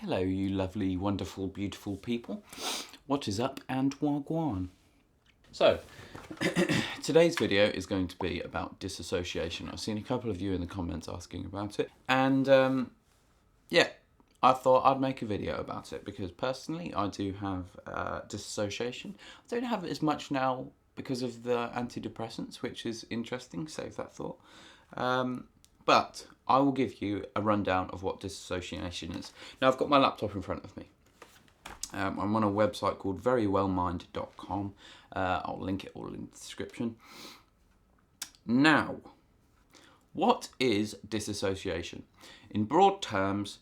Hello, you lovely, wonderful, beautiful people. What is up and wagwan? So, today's video is going to be about dissociation. I've seen a couple of you in the comments asking about it. And, yeah, I thought I'd make a video about it because personally I do have dissociation. I don't have it as much now because of the antidepressants, which is interesting, save that thought. But I will give you a rundown of what dissociation is. Now, I've got my laptop in front of me. I'm on a website called verywellmind.com. I'll link it all in the description. Now, what is dissociation? In broad terms,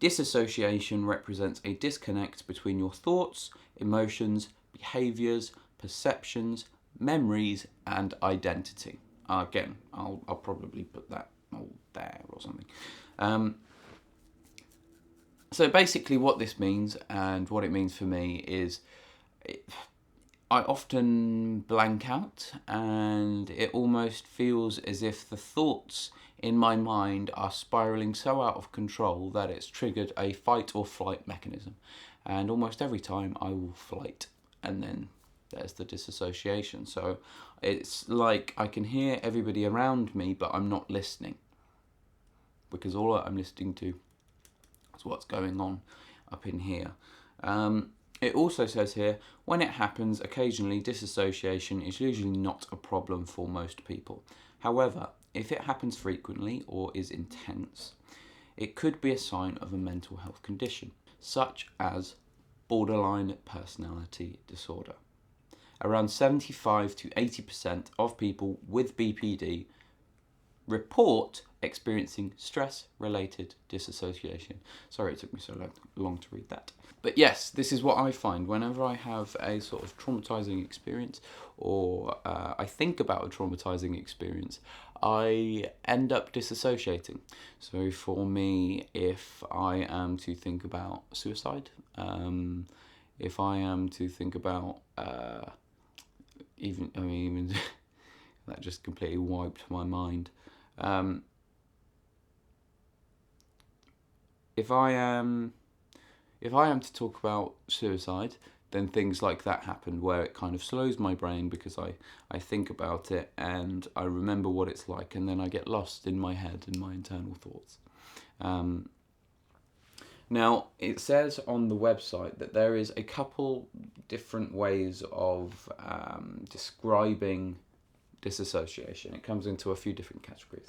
dissociation represents a disconnect between your thoughts, emotions, behaviours, perceptions, memories, and identity. Again, I'll probably put that all there or something. So basically what this means and what it means for me is I often blank out, and it almost feels as if the thoughts in my mind are spiralling so out of control that it's triggered a fight or flight mechanism. And almost every time I will flight, and then there's the dissociation. So it's like I can hear everybody around me, but I'm not listening, because all I'm listening to is what's going on up in here. It also says here, when it happens occasionally, dissociation is usually not a problem for most people. However, if it happens frequently or is intense, it could be a sign of a mental health condition, such as borderline personality disorder. Around 75 to 80% of people with BPD report experiencing stress-related dissociation. Sorry it took me so long to read that. But yes, this is what I find whenever I have a sort of traumatizing experience, or I think about a traumatizing experience, I end up dissociating. So for me, if I am to think about suicide, if I am to think about even that just completely wiped my mind. If I am to talk about suicide, then things like that happen, where it kind of slows my brain because I think about it and I remember what it's like, and then I get lost in my head and my internal thoughts. Now, it says on the website that there is a couple different ways of describing dissociation. It comes into a few different categories.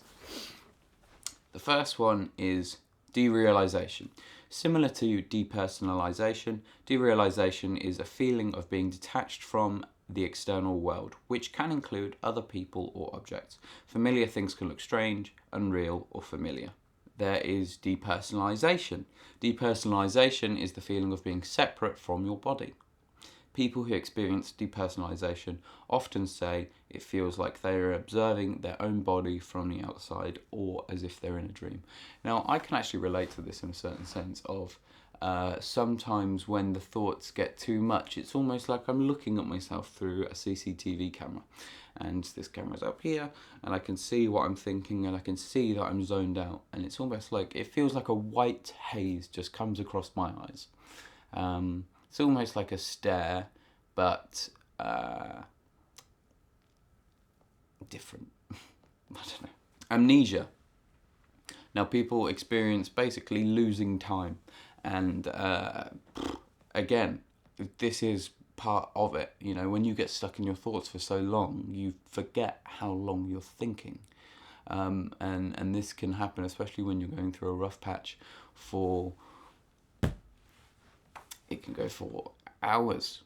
The first one is derealization. Similar to depersonalization, derealization is a feeling of being detached from the external world, which can include other people or objects. Familiar things can look strange, unreal, or familiar. There is depersonalization. Depersonalization is the feeling of being separate from your body. People who experience depersonalization often say it feels like they are observing their own body from the outside, or as if they're in a dream. Now, I can actually relate to this in a certain sense of sometimes when the thoughts get too much, it's almost like I'm looking at myself through a CCTV camera. And this camera's up here, and I can see what I'm thinking, and I can see that I'm zoned out. And it's almost like, it feels like a white haze just comes across my eyes. It's almost like a stare, but different. I don't know. Amnesia. Now, people experience basically losing time. And again, this is part of it. You know, when you get stuck in your thoughts for so long, you forget how long you're thinking. And this can happen, especially when you're going through a rough patch it can go for hours,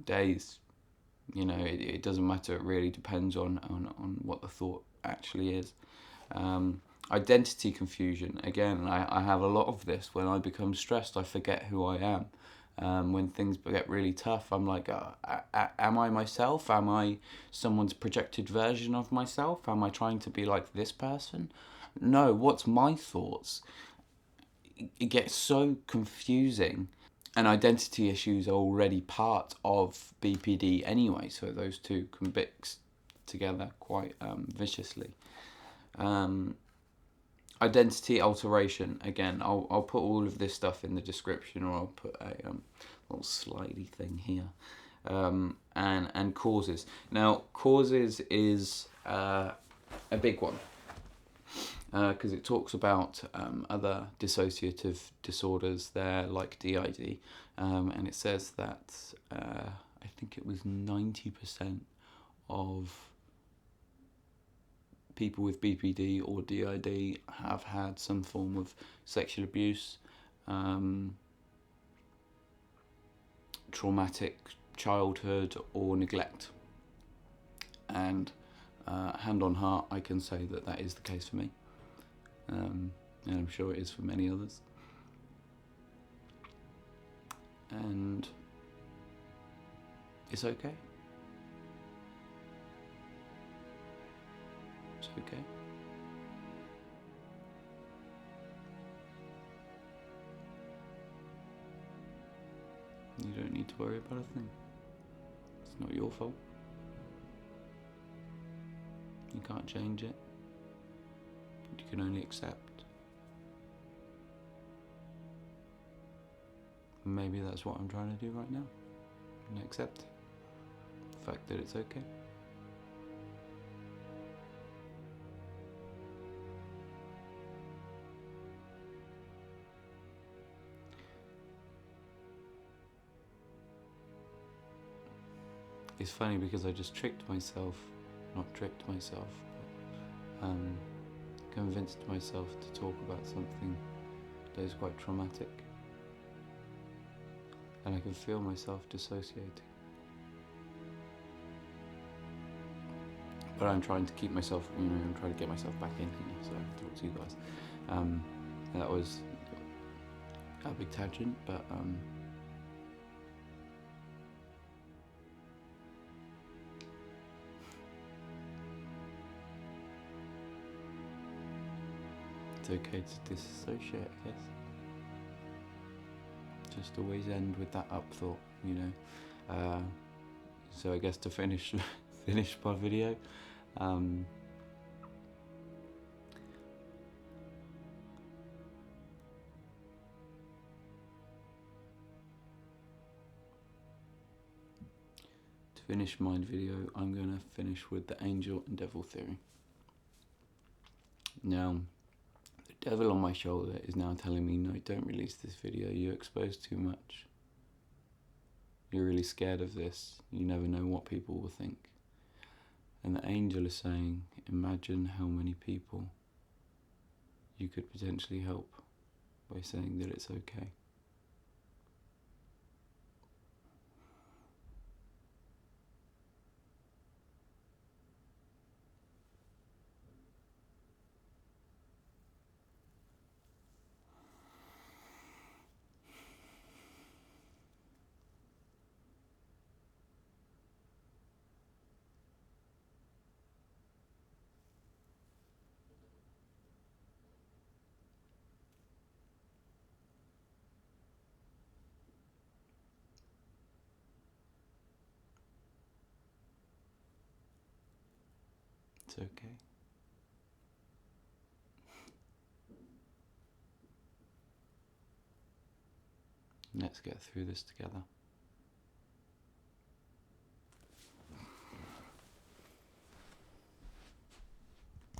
days. You know, it doesn't matter. It really depends on what the thought actually is. Identity confusion. Again, I have a lot of this. When I become stressed, I forget who I am. When things get really tough, I'm like, am I myself? Am I someone's projected version of myself? Am I trying to be like this person? No, what's my thoughts? It gets so confusing. And identity issues are already part of BPD anyway, so those two can mix together quite viciously. identity alteration. Again, I'll put all of this stuff in the description, or I'll put a little slidey thing here. And causes. Now, causes is a big one, because it talks about other dissociative disorders there, like DID, and it says that I think it was 90% of people with BPD or DID have had some form of sexual abuse, traumatic childhood, or neglect. And hand on heart, I can say that that is the case for me, and I'm sure it is for many others. And it's okay. It's okay. You don't need to worry about a thing. It's not your fault. You can't change it. You can only accept. And maybe that's what I'm trying to do right now. And accept the fact that it's okay. It's funny because I just tricked myself, not tricked myself, but convinced myself to talk about something that is quite traumatic. And I can feel myself dissociating. But I'm trying to keep myself, I'm trying to get myself back in here so I can talk to you guys. That was a big tangent, but it's okay to disassociate, I guess. Just always end with that up thought, so I guess to finish my video, I'm going to finish with the angel and devil theory. Now, the devil on my shoulder is now telling me, no, don't release this video, you exposed too much. You're really scared of this, you never know what people will think. And the angel is saying, imagine how many people you could potentially help by saying that it's okay. It's okay. Let's get through this together.